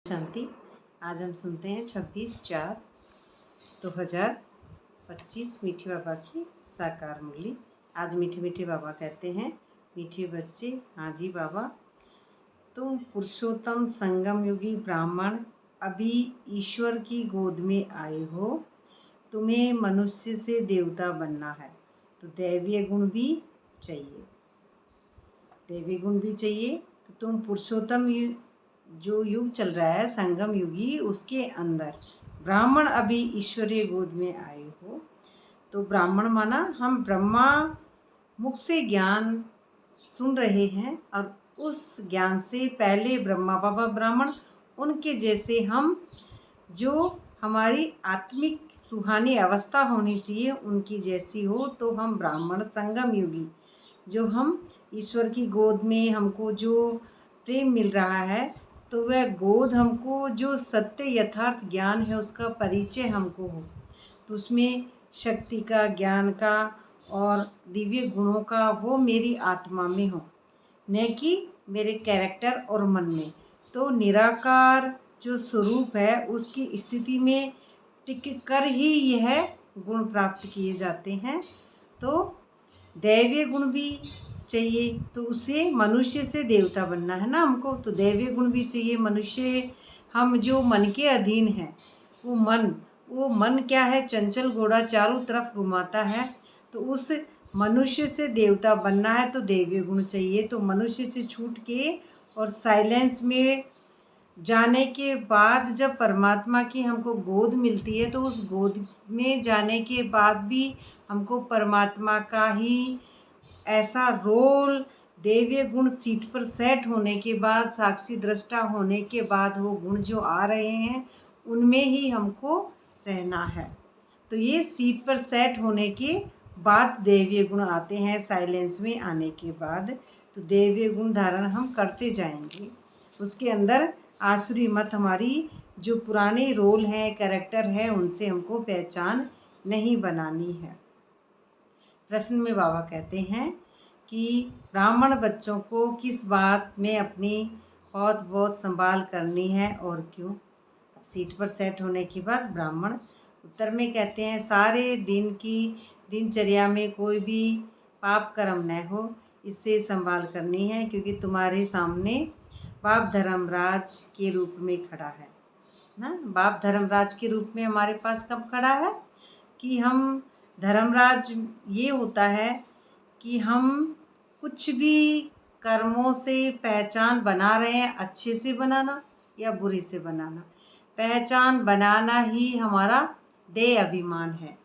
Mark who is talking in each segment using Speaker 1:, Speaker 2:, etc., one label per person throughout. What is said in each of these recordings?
Speaker 1: शांति। आज हम सुनते हैं 26/4/2025 मीठे बाबा की साकार मुरली। आज मीठे मीठे बाबा कहते हैं, मीठे बच्चे, हाँ जी बाबा, तुम पुरुषोत्तम संगम युगी ब्राह्मण अभी ईश्वर की गोद में आए हो। तुम्हें मनुष्य से देवता बनना है तो दैवीय गुण भी चाहिए, तो तुम पुरुषोत्तम जो युग चल रहा है संगम युगी, उसके अंदर ब्राह्मण अभी ईश्वरीय गोद में आए हो। तो ब्राह्मण माना हम ब्रह्मा मुख से ज्ञान सुन रहे हैं और उस ज्ञान से पहले ब्रह्मा बाबा ब्राह्मण, उनके जैसे हम, जो हमारी आत्मिक रूहानी अवस्था होनी चाहिए उनकी जैसी हो, तो हम ब्राह्मण संगम युगी, जो हम ईश्वर की गोद में हमको जो प्रेम मिल रहा है, तो वह गोद हमको जो सत्य यथार्थ ज्ञान है उसका परिचय हमको हो, तो उसमें शक्ति का, ज्ञान का और दिव्य गुणों का वो मेरी आत्मा में हो, न कि मेरे कैरेक्टर और मन में। तो निराकार जो स्वरूप है उसकी स्थिति में टिक कर ही यह गुण प्राप्त किए जाते हैं। तो दैवीय गुण भी चाहिए, तो उसे मनुष्य से देवता बनना है ना हमको, तो दैवीय गुण भी चाहिए। मनुष्य हम जो मन के अधीन हैं, वो मन क्या है, चंचल घोड़ा चारों तरफ घुमाता है। तो उस मनुष्य से देवता बनना है तो दैवीय गुण चाहिए। तो मनुष्य से छूट के और साइलेंस में जाने के बाद जब परमात्मा की हमको गोद मिलती है, तो उस गोद में जाने के बाद भी हमको परमात्मा का ही ऐसा रोल, दैवीय गुण सीट पर सेट होने के बाद, साक्षी दृष्टा होने के बाद, वो गुण जो आ रहे हैं उनमें ही हमको रहना है। तो ये सीट पर सेट होने के बाद दैवीय गुण आते हैं, साइलेंस में आने के बाद। तो दैवीय गुण धारण हम करते जाएंगे। उसके अंदर आसुरी मत, हमारी जो पुराने रोल हैं, कैरेक्टर है, उनसे हमको पहचान नहीं बनानी है। प्रश्न में बाबा कहते हैं कि ब्राह्मण बच्चों को किस बात में अपनी बहुत बहुत संभाल करनी है और क्यों। अब सीट पर सेट होने के बाद ब्राह्मण उत्तर में कहते हैं, सारे दिन की दिनचर्या में कोई भी पाप कर्म न हो, इससे संभाल करनी है, क्योंकि तुम्हारे सामने बाप धर्मराज के रूप में खड़ा है ना। बाप धर्मराज के रूप में हमारे पास कब खड़ा है कि हम धर्मराज, ये होता है कि हम कुछ भी कर्मों से पहचान बना रहे हैं, अच्छे से बनाना या बुरे से बनाना, पहचान बनाना ही हमारा देह अभिमान है।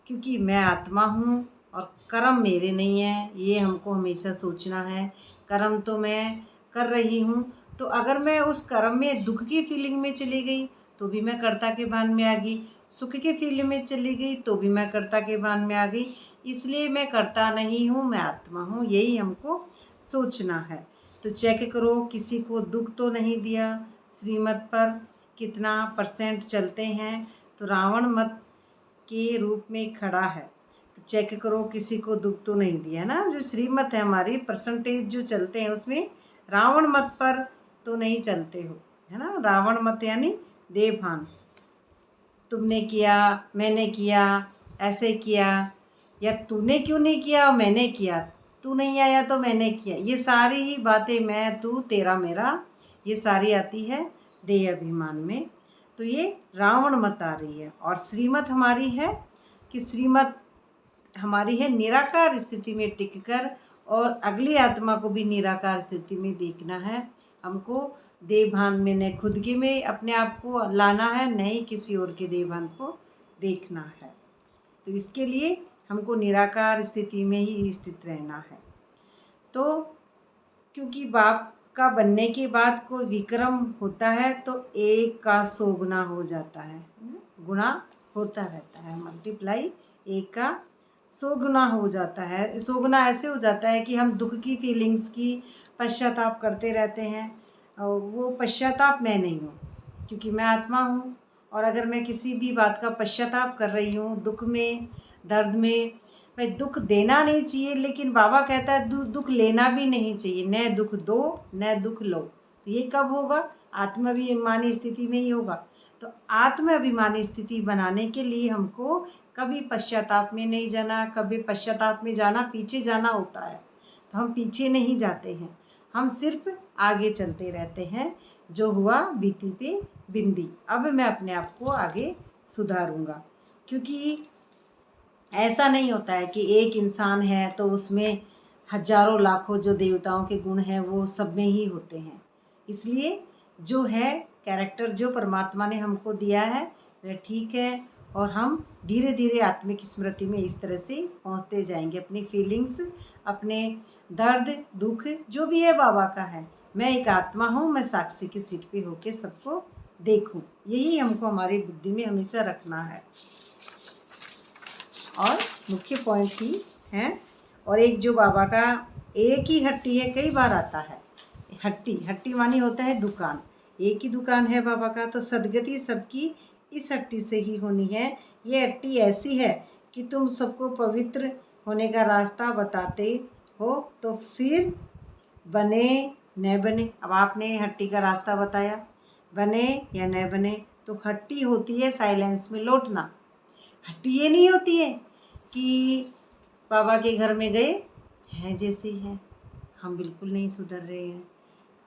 Speaker 1: क्योंकि मैं आत्मा हूँ और कर्म मेरे नहीं है, ये हमको हमेशा सोचना है। कर्म तो मैं कर रही हूँ, तो अगर मैं उस कर्म में दुख की फीलिंग में चली गई तो भी मैं कर्ता के भान में आ गई, सुख के फीलिंग में चली गई तो भी मैं कर्ता के भान में आ गई। इसलिए मैं कर्ता नहीं हूँ, मैं आत्मा हूँ, यही हमको सोचना है। तो चेक करो, किसी को दुख तो नहीं दिया, श्रीमत पर कितना % चलते हैं, तो रावण मत के रूप में खड़ा है। तो चेक करो, किसी को दुख तो नहीं दिया ना। जो श्रीमत है हमारी, % जो चलते हैं उसमें रावण मत पर तो नहीं चलते हो, है ना। रावण मत यानी देवभान, तुमने किया, मैंने किया, ऐसे किया, या तूने क्यों नहीं किया और मैंने किया, तू नहीं आया तो मैंने किया, ये सारी ही बातें, मैं तू तेरा मेरा, ये सारी आती है देह अभिमान में। तो ये रावण मत आ रही है। और श्रीमत हमारी है कि श्रीमत हमारी है निराकार स्थिति में टिककर, और अगली आत्मा को भी निराकार स्थिति में देखना है हमको। देवभान में न खुद के में अपने आप को लाना है, न ही किसी और के देवभान को देखना है। तो इसके लिए हमको निराकार स्थिति में ही स्थित रहना है। तो क्योंकि बाप का बनने के बाद कोई विक्रम होता है तो 1 का 100 गुना हो जाता है, गुना होता रहता है, मल्टीप्लाई 1 का 100 गुना हो जाता है। 100 गुना ऐसे हो जाता है कि हम दुख की फीलिंग्स की पश्चाताप करते रहते हैं, और वो पश्चाताप मैं नहीं हूँ, क्योंकि मैं आत्मा हूँ। और अगर मैं किसी भी बात का पश्चाताप कर रही हूँ, दुख में, दर्द में, भाई दुख देना नहीं चाहिए, लेकिन बाबा कहता है दुख लेना भी नहीं चाहिए। न दुख दो न दुख लो। तो ये कब होगा आत्माभिमानी स्थिति में ही होगा। तो आत्माभिमानी स्थिति बनाने के लिए हमको कभी पश्चाताप में नहीं जाना, कभी पश्चाताप में जाना पीछे जाना होता है, तो हम पीछे नहीं जाते हैं, हम सिर्फ आगे चलते रहते हैं। जो हुआ बीती पे बिंदी, अब मैं अपने आप को आगे सुधारूंगा। क्योंकि ऐसा नहीं होता है कि एक इंसान है तो उसमें हजारों लाखों जो देवताओं के गुण हैं वो सब में ही होते हैं। इसलिए जो है कैरेक्टर जो परमात्मा ने हमको दिया है वह ठीक है, और हम धीरे धीरे आत्मिक स्मृति में इस तरह से पहुंचते जाएंगे। अपनी फीलिंग्स, अपने दर्द दुख जो भी है बाबा का है। मैं एक आत्मा हूँ, मैं साक्षी की सीट पे होके सबको देखूं, यही हमको हमारी बुद्धि में हमेशा रखना है। और मुख्य पॉइंट ही है। और एक जो बाबा का एक ही हट्टी है, कई बार आता है हट्टी, हट्टी मानी होता है दुकान, एक ही दुकान है बाबा का, तो सदगति सबकी इस हट्टी से ही होनी है। ये हट्टी ऐसी है कि तुम सबको पवित्र होने का रास्ता बताते हो, तो फिर बने न बने, अब आपने हट्टी का रास्ता बताया, बने या न बने, तो हट्टी होती है साइलेंस में लौटना। हट्टी ये नहीं होती है कि बाबा के घर में गए हैं जैसे ही हैं, हम बिल्कुल नहीं सुधर रहे हैं।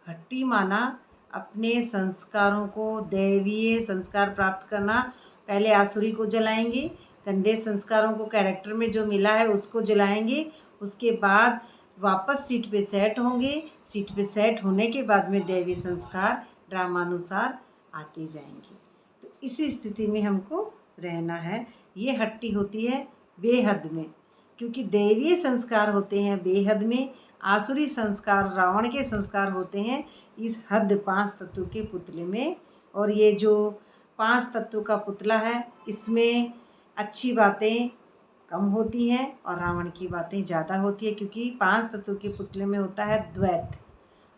Speaker 1: हट्टी माना अपने संस्कारों को, दैवीय संस्कार प्राप्त करना। पहले आसुरी को जलाएंगे, गंदे संस्कारों को कैरेक्टर में जो मिला है उसको जलाएंगे, उसके बाद वापस सीट पे सेट होंगे। सीट पे सेट होने के बाद में दैवी संस्कार ड्रामानुसार आते जाएंगे। तो इसी स्थिति में हमको रहना है। ये हट्टी होती है बेहद में, क्योंकि दैवीय संस्कार होते हैं बेहद में, आसुरी संस्कार रावण के संस्कार होते हैं इस हद 5 तत्व के पुतले में। और ये जो 5 तत्व का पुतला है इसमें अच्छी बातें कम होती हैं और रावण की बातें ज़्यादा होती है, क्योंकि 5 तत्व के पुतले में होता है द्वैत,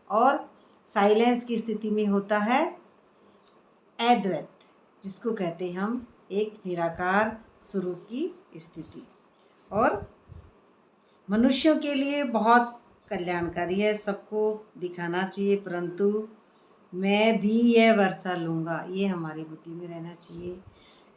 Speaker 1: और साइलेंस की स्थिति में होता है अद्वैत, जिसको कहते हैं हम एक निराकार स्वरूप की स्थिति। और मनुष्यों के लिए बहुत कल्याणकारी है, सबको दिखाना चाहिए, परंतु मैं भी यह वर्षा लूँगा, ये हमारी बुद्धि में रहना चाहिए।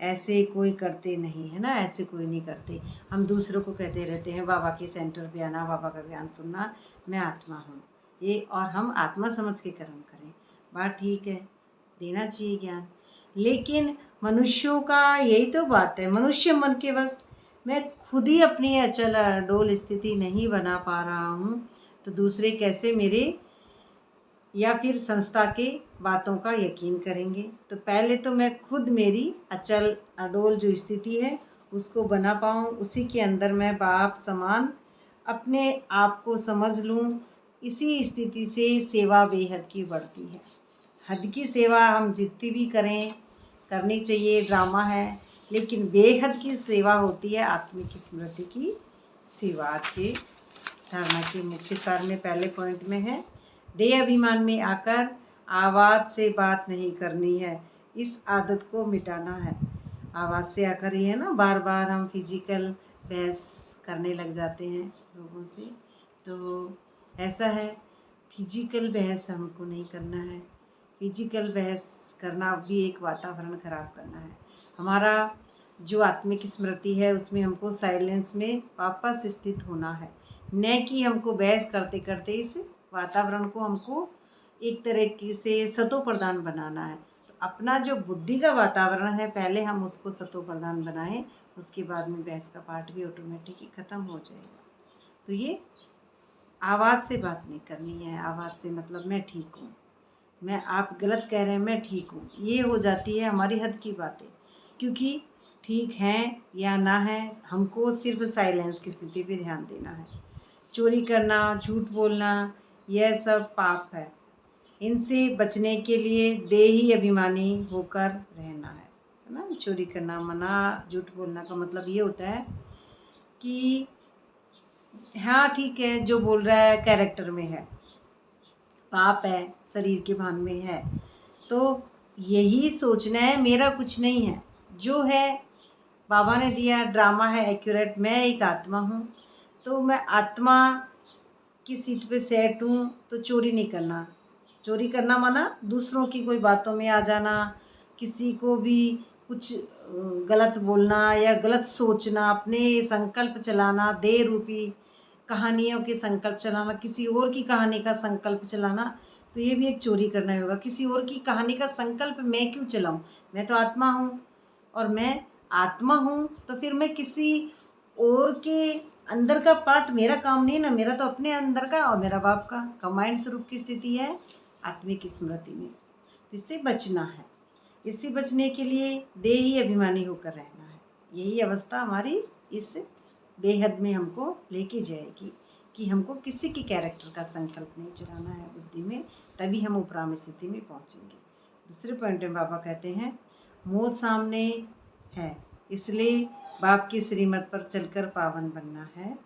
Speaker 1: ऐसे कोई करते नहीं है ना, ऐसे कोई नहीं करते। हम दूसरों को कहते रहते हैं बाबा के सेंटर पे आना, बाबा का ज्ञान सुनना, मैं आत्मा हूँ ये, और हम आत्मा समझ के कर्म करें। बात ठीक है, देना चाहिए ज्ञान, लेकिन मनुष्यों का यही तो बात है, मनुष्य मन के बस। मैं खुद ही अपनी अचल अडोल स्थिति नहीं बना पा रहा हूँ, तो दूसरे कैसे मेरे या फिर संस्था के बातों का यकीन करेंगे। तो पहले तो मैं खुद मेरी अचल अडोल जो स्थिति है उसको बना पाऊँ, उसी के अंदर मैं बाप समान अपने आप को समझ लूँ। इसी स्थिति से सेवा बेहद की बढ़ती है। हद की सेवा हम जितनी भी करें करनी चाहिए, ड्रामा है, लेकिन बेहद की सेवा होती है आत्मिक स्मृति की सेवा। आज के धारणा के मुख्य सार में पहले पॉइंट में है, देह अभिमान में आकर आवाज़ से बात नहीं करनी है, इस आदत को मिटाना है। आवाज़ से आकर ही है ना, बार बार हम फिजिकल बहस करने लग जाते हैं लोगों से, तो ऐसा है फिजिकल बहस हमको नहीं करना है। फिजिकल बहस करना भी एक वातावरण खराब करना है। हमारा जो आत्मिक स्मृति है उसमें हमको साइलेंस में वापस स्थित होना है, न कि हमको बहस करते करते इस वातावरण को हमको एक तरीके से सतो प्रधान बनाना है। तो अपना जो बुद्धि का वातावरण है पहले हम उसको सतो प्रधान बनाएं, उसके बाद में बहस का पार्ट भी ऑटोमेटिक ही ख़त्म हो जाएगा। तो ये आवाज़ से बात नहीं करनी है। आवाज़ से मतलब मैं ठीक हूँ, मैं आप गलत कह रहे हैं, मैं ठीक हूँ, ये हो जाती है हमारी हद की बातें। क्योंकि ठीक हैं या ना है, हमको सिर्फ साइलेंस की स्थिति पे ध्यान देना है। चोरी करना, झूठ बोलना, यह सब पाप है। इनसे बचने के लिए देही अभिमानी होकर रहना है ना। चोरी करना मना, झूठ बोलना का मतलब ये होता है कि हाँ ठीक है, जो बोल रहा है कैरेक्टर में है, पाप है, शरीर के भान में है, तो यही सोचना है मेरा कुछ नहीं है, जो है बाबा ने दिया, ड्रामा है एक्यूरेट, मैं एक आत्मा हूँ, तो मैं आत्मा की सीट पे सेट हूँ, तो चोरी नहीं करना। चोरी करना माना दूसरों की कोई बातों में आ जाना, किसी को भी कुछ गलत बोलना या गलत सोचना, अपने संकल्प चलाना, देह रूपी कहानियों के संकल्प चलाना, किसी और की कहानी का संकल्प चलाना, तो ये भी एक चोरी करना ही होगा। किसी और की कहानी का संकल्प मैं क्यों चलाऊं? मैं तो आत्मा हूँ, और मैं आत्मा हूँ तो फिर मैं किसी और के अंदर का पार्ट मेरा काम नहीं ना, मेरा तो अपने अंदर का और मेरा बाप का कंबाइंड स्वरूप की स्थिति है आत्मिक स्मृति में। इससे बचना है। इससे बचने के लिए देही अभिमानी होकर रहना है। यही अवस्था हमारी इस बेहद में हमको लेके जाएगी कि हमको किसी की कैरेक्टर का संकल्प नहीं चलाना है बुद्धि में, तभी हम उपराम स्थिति में पहुंचेंगे। दूसरे पॉइंट में बाबा कहते हैं मौत सामने है, इसलिए बाप की श्रीमत पर चलकर पावन बनना है।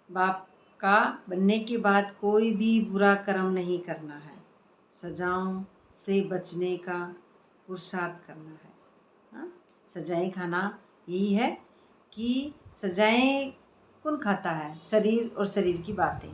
Speaker 1: बाप का बनने के बाद कोई भी बुरा कर्म नहीं करना है, सजाओं से बचने का पुरुषार्थ करना है। हाँ, सजाएं खाना यही है कि सजाएं कौन खाता है? शरीर और शरीर की बातें,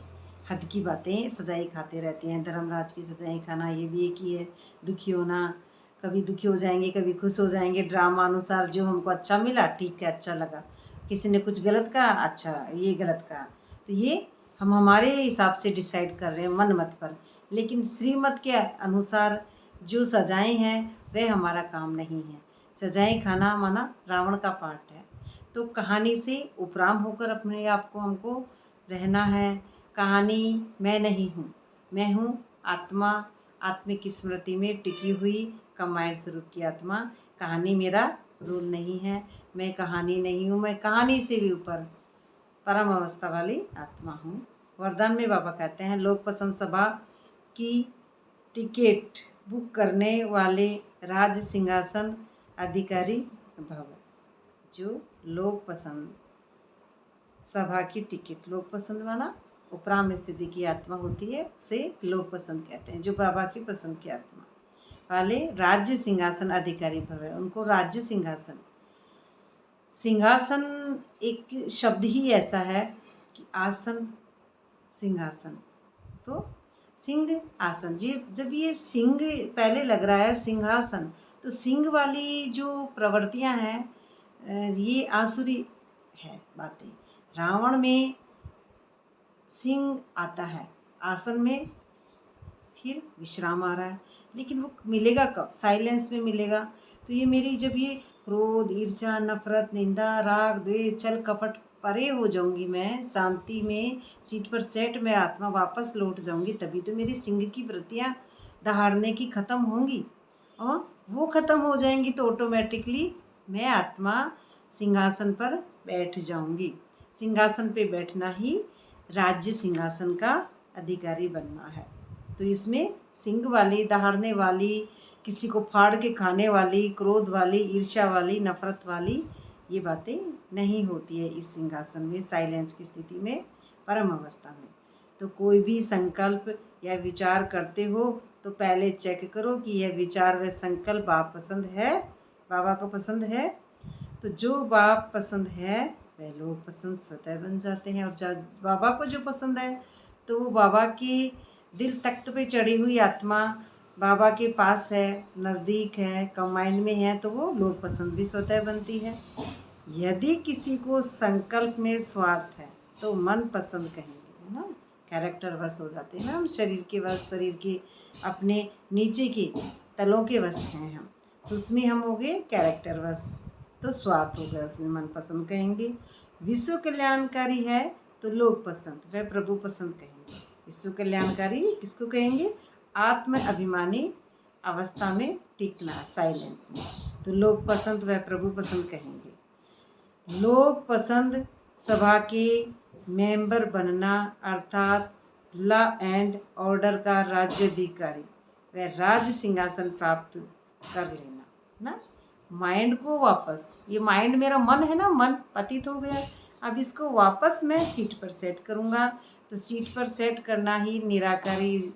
Speaker 1: हद की बातें सजाई खाते रहते हैं। धर्मराज की सजाएं खाना ये भी एक ही है। दुखी होना, कभी दुखी हो जाएंगे कभी खुश हो जाएंगे, ड्रामा अनुसार जो हमको अच्छा मिला ठीक है, अच्छा लगा। किसी ने कुछ गलत कहा, अच्छा ये गलत कहा, तो ये हम हमारे हिसाब से डिसाइड कर रहे हैं मन मत पर। लेकिन श्रीमत के अनुसार जो सजाएं हैं वह हमारा काम नहीं है। सजाएं खाना माना रावण का पार्ट है। तो कहानी से उपराम होकर अपने आप को हमको रहना है। कहानी मैं नहीं हूँ, मैं हूँ आत्मा, आत्मिक स्मृति में टिकी हुई कंबाइंड स्वरूप की आत्मा। कहानी मेरा रोल नहीं है, मैं कहानी नहीं हूँ, मैं कहानी से भी ऊपर परम अवस्था वाली आत्मा हूँ। वरदान में बाबा कहते हैं लोक पसंद सभा की टिकट बुक करने वाले राज सिंहासन अधिकारी भव। जो लोक पसंद सभा की टिकट, लोक पसंद माना उपराम स्थिति की आत्मा होती है, उसे लोक पसंद कहते हैं। जो बाबा की पसंद की आत्मा वाले राज्य सिंहासन अधिकारी भव है, उनको राज्य सिंहासन। सिंहासन एक शब्द ही ऐसा है कि आसन सिंहासन, तो सिंह आसन जी, जब ये सिंह पहले लग रहा है सिंहासन, तो सिंह वाली जो प्रवृत्तियां हैं ये आसुरी है बातें। रावण में सिंह आता है, आसन में फिर विश्राम आ रहा है, लेकिन वो मिलेगा कब? साइलेंस में मिलेगा। तो ये मेरी जब ये क्रोध, ईर्ष्या, नफरत, निंदा, राग, द्वेष, छल कपट परे हो जाऊंगी, मैं शांति में सीट पर सेट में आत्मा वापस लौट जाऊंगी, तभी तो मेरी सिंह की वृत्तियाँ दहाड़ने की ख़त्म होंगी। और वो ख़त्म हो जाएंगी तो ऑटोमेटिकली मैं आत्मा सिंहासन पर बैठ जाऊंगी। सिंहासन पे बैठना ही राज्य सिंहासन का अधिकारी बनना है। तो इसमें सिंह वाली, दहाड़ने वाली, किसी को फाड़ के खाने वाली, क्रोध वाली, ईर्ष्या वाली, नफरत वाली ये बातें नहीं होती है इस सिंहासन में, साइलेंस की स्थिति में, परम अवस्था में। तो कोई भी संकल्प या विचार करते हो तो पहले चेक करो कि यह विचार व संकल्प बाप पसंद है, बाबा को पसंद है। तो जो बाप पसंद है वह लोग पसंद स्वतः बन जाते हैं। और बाबा को जो पसंद है तो वो बाबा की दिल तख्त पे चढ़ी हुई आत्मा बाबा के पास है, नज़दीक है, कंबाइंड में है, तो वो लोग पसंद भी स्वतः बनती है। यदि किसी को संकल्प में स्वार्थ है तो मन पसंद कहेंगे, है ना, कैरेक्टर वश हो जाते हैं ना हम, शरीर के वश, शरीर के अपने नीचे के तलों के वश हैं हम, तो उसमें हम हो गए कैरेक्टर वश, तो स्वार्थ हो गया, उसमें मन पसंद कहेंगे। विश्व कल्याणकारी है तो लोग पसंद, वह प्रभु पसंद कहेंगे। विश्व कल्याणकारी किसको कहेंगे? आत्म अभिमानी अवस्था में टिकना, साइलेंस में, तो लोग पसंद वह प्रभु पसंद कहेंगे। लोग पसंद सभा के मेंबर बनना अर्थात लॉ एंड ऑर्डर का राज्याधिकारी, वह राज्य सिंहासन प्राप्त कर लेना ना। माइंड को वापस, ये माइंड मेरा मन है ना, मन पतित हो गया, अब इसको वापस मैं सीट पर सेट करूँगा। तो सीट पर सेट करना ही निराकारी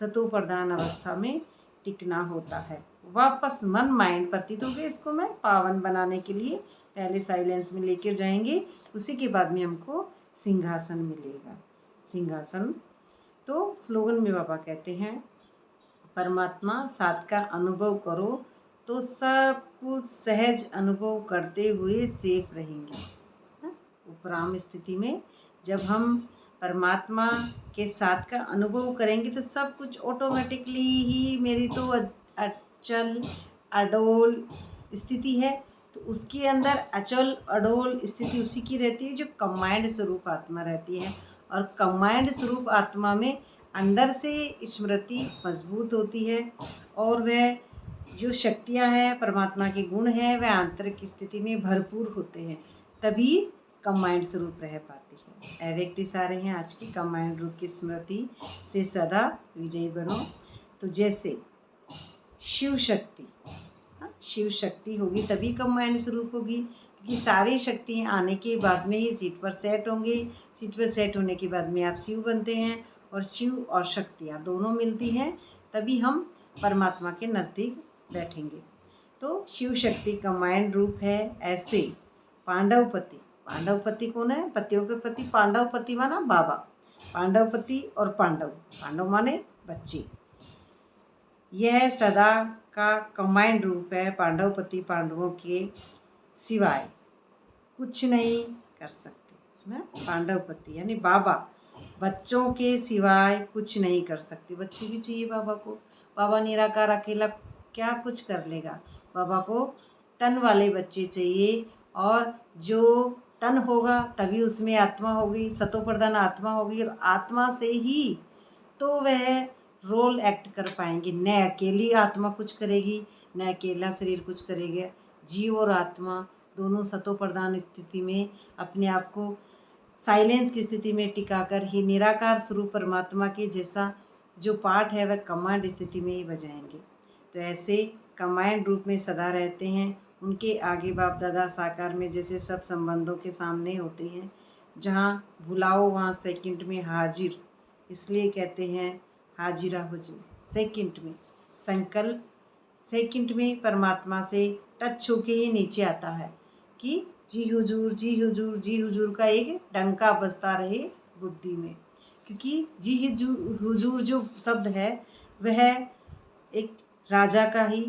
Speaker 1: सतो प्रधान अवस्था में टिकना होता है। वापस मन माइंड पतित हो गए, इसको मैं पावन बनाने के लिए पहले साइलेंस में लेकर जाएंगे, उसी के बाद में हमको सिंहासन मिलेगा। सिंहासन तो स्लोगन में बाबा कहते हैं, परमात्मा साथ का अनुभव करो तो सब कुछ सहज अनुभव करते हुए सेफ रहेंगे। उपराम स्थिति में जब हम परमात्मा के साथ का अनुभव करेंगे तो सब कुछ ऑटोमेटिकली ही, मेरी तो अचल अडोल स्थिति है, तो उसके अंदर अचल अडोल स्थिति उसी की रहती है जो कंबाइंड स्वरूप आत्मा रहती है। और कंबाइंड स्वरूप आत्मा में अंदर से स्मृति मजबूत होती है और वह जो शक्तियाँ हैं, परमात्मा के गुण हैं, वह आंतरिक स्थिति में भरपूर होते हैं, तभी कंबाइंड स्वरूप रह पाती है। व्यक्ति सारे हैं आज की कंबाइंड रूप की स्मृति से सदा विजयी बनो। तो जैसे शिव शक्ति, शिव शक्ति होगी तभी कंबाइंड स्वरूप होगी, क्योंकि सारी शक्तियाँ आने के बाद में ही सीट पर सेट होंगे। सीट पर सेट होने के बाद में आप शिव बनते हैं, और शिव और शक्तियाँ दोनों मिलती हैं तभी हम परमात्मा के नज़दीक बैठेंगे। तो शिव शक्ति कंबाइंड रूप है। ऐसे पांडवपति, पांडवपति कौन है? पतियों के पति। पांडवपति माना बाबा, पांडवपति और पांडव, पांडव माने बच्चे। यह सदा का कंबाइंड रूप है। पांडवपति पांडवों के सिवाय कुछ नहीं कर सकते, है ना। पांडवपति यानी बाबा बच्चों के सिवाय कुछ नहीं कर सकते। बच्चे भी चाहिए बाबा को। बाबा निराकार अकेला क्या कुछ कर लेगा। बाबा को तन वाले बच्चे चाहिए, और जो तन होगा तभी उसमें आत्मा होगी, सतो प्रधान आत्मा होगी, और आत्मा से ही तो वह रोल एक्ट कर पाएंगे। न अकेली आत्मा कुछ करेगी, न अकेला शरीर कुछ करेगा। जीव और आत्मा दोनों सतो प्रधान स्थिति में अपने आप को साइलेंस की स्थिति में टिकाकर ही निराकार स्वरूप परमात्मा के जैसा जो पाठ है वह कमांड स्थिति में ही बजाएंगे। तो ऐसे कमांड रूप में सदा रहते हैं। उनके आगे बाप दादा साकार में जैसे सब संबंधों के सामने होते हैं। जहाँ भुलाओ वहाँ सेकंड में हाजिर, इसलिए कहते हैं हाजिरा हुजूर। सेकंड में संकल्प, सेकंड में परमात्मा से टच होके ही नीचे आता है कि जी हुजूर जी हुजूर जी हुजूर का एक डंका बजता रहे बुद्धि में। क्योंकि जी हुजूर जो शब्द है वह एक राजा का ही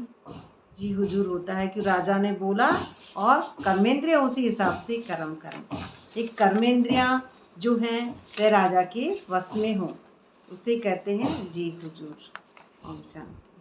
Speaker 1: जी हुजूर होता है कि राजा ने बोला और कर्मेंद्रियाँ उसी हिसाब से कर्म करें। एक कर्मेंद्रियाँ जो हैं वह राजा के वश में हों, उसे कहते हैं जी हुजूर। ओम शांति।